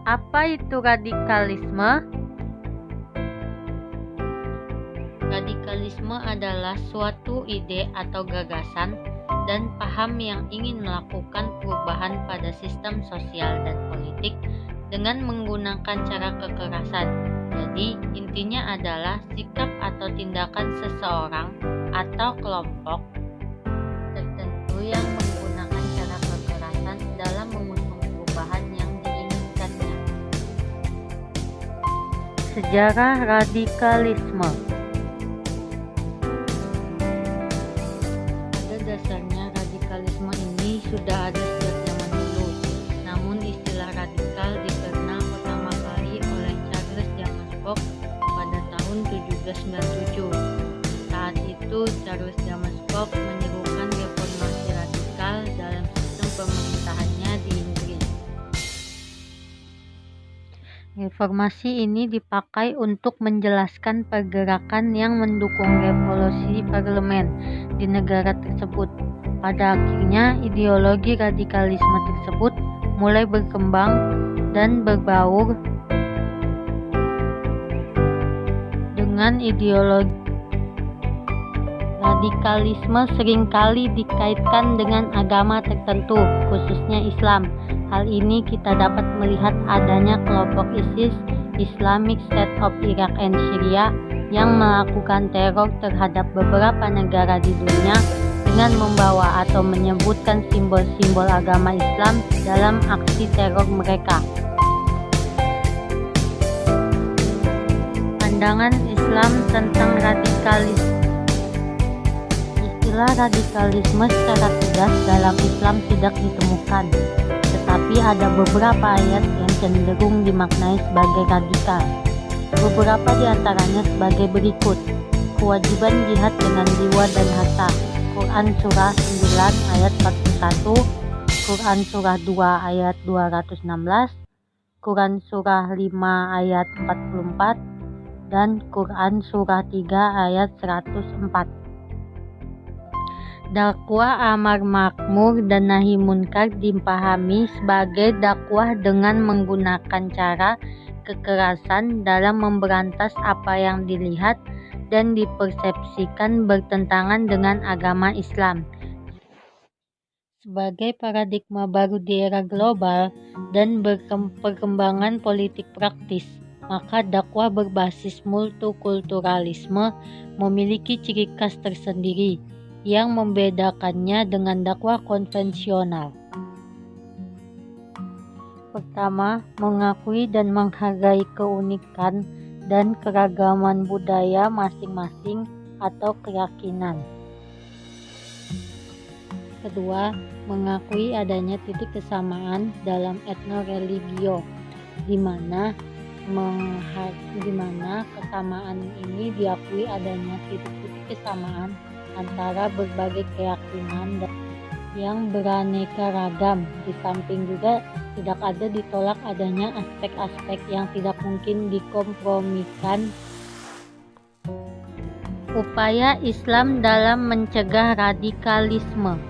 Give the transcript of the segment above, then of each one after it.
Apa itu radikalisme? Radikalisme adalah suatu ide atau gagasan dan paham yang ingin melakukan perubahan pada sistem sosial dan politik dengan menggunakan cara kekerasan. Jadi, intinya adalah sikap atau tindakan seseorang atau kelompok tertentu yang menggunakan cara kekerasan dalam mengusung perubahan yang diinginkannya. Sejarah radikalisme. Pada dasarnya radikalisme ini sudah ada sejak zaman dulu. Namun istilah radikal dikenal pertama kali oleh Charles Damascus pada tahun 1797. Saat itu Charles Damascus menyerukan reformasi radikal dalam sistem pemerintahannya di Inggris. Reformasi ini dipakai untuk menjelaskan pergerakan yang mendukung revolusi parlemen di negara tersebut. Pada akhirnya, ideologi radikalisme tersebut mulai berkembang dan berbaur dengan ideologi. Radikalisme seringkali dikaitkan dengan agama tertentu, khususnya Islam. Hal ini kita dapat melihat adanya kelompok ISIS, Islamic State of Iraq and Syria, yang melakukan teror terhadap beberapa negara di dunia dengan membawa atau menyebutkan simbol-simbol agama Islam dalam aksi teror mereka. Pandangan Islam tentang radikalisme. Istilah radikalisme secara tegas dalam Islam tidak ditemukan, tetapi ada beberapa ayat yang cenderung dimaknai sebagai radikal. Beberapa di antaranya sebagai berikut: kewajiban jihad dengan jiwa dan harta, Quran Surah 9 ayat 41, Quran Surah 2 ayat 216, Quran Surah 5 ayat 44, dan Quran Surah 3 ayat 104. Dakwah amar makmur dan nahi munkar dipahami sebagai dakwah dengan menggunakan cara kekerasan dalam memberantas apa yang dilihat dan dipersepsikan bertentangan dengan agama Islam. Sebagai paradigma baru di era global dan perkembangan politik praktis, maka dakwah berbasis multikulturalisme memiliki ciri khas tersendiri yang membedakannya dengan dakwah konvensional. Pertama, mengakui dan menghargai keunikan dan keragaman budaya masing-masing atau keyakinan. Kedua, mengakui adanya titik kesamaan dalam etnoreligio, di mana kesamaan ini diakui adanya titik-titik kesamaan antara berbagai keyakinan yang beraneka ragam. Di samping juga tidak ada ditolak adanya aspek-aspek yang tidak mungkin dikompromikan. Upaya Islam dalam mencegah radikalisme.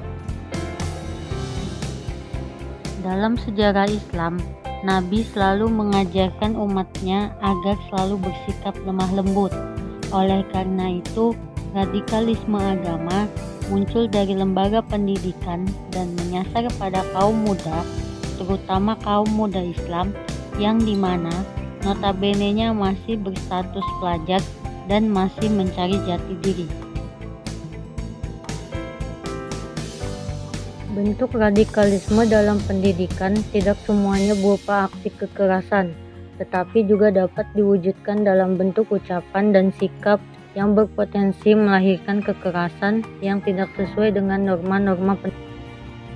Dalam sejarah Islam, Nabi selalu mengajarkan umatnya agar selalu bersikap lemah lembut. Oleh karena itu, radikalisme agama muncul dari lembaga pendidikan dan menyasar pada kaum muda, terutama kaum muda Islam yang dimana notabene-nya masih berstatus pelajar dan masih mencari jati diri. Bentuk radikalisme dalam pendidikan tidak semuanya berupa aksi kekerasan, tetapi juga dapat diwujudkan dalam bentuk ucapan dan sikap yang berpotensi melahirkan kekerasan yang tidak sesuai dengan norma-norma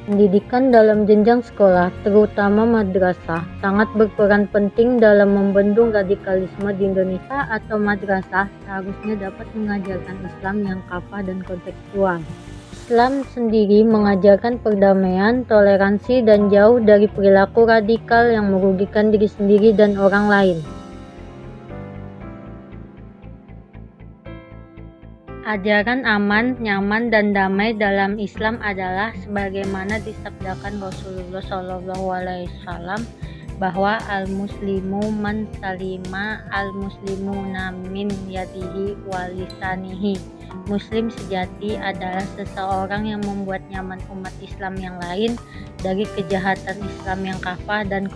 pendidikan dalam jenjang sekolah, terutama madrasah, sangat berperan penting dalam membendung radikalisme di Indonesia. Atau madrasah seharusnya dapat mengajarkan Islam yang kafah dan kontekstual. Islam sendiri mengajarkan perdamaian, toleransi, dan jauh dari perilaku radikal yang merugikan diri sendiri dan orang lain. Ajaran aman, nyaman, dan damai dalam Islam adalah sebagaimana disabdakan Rasulullah SAW bahwa al-muslimu man salima al-muslimuna min yadihi wa lisanihi. Muslim sejati adalah seseorang yang membuat nyaman umat Islam yang lain dari kejahatan Islam yang kafah dan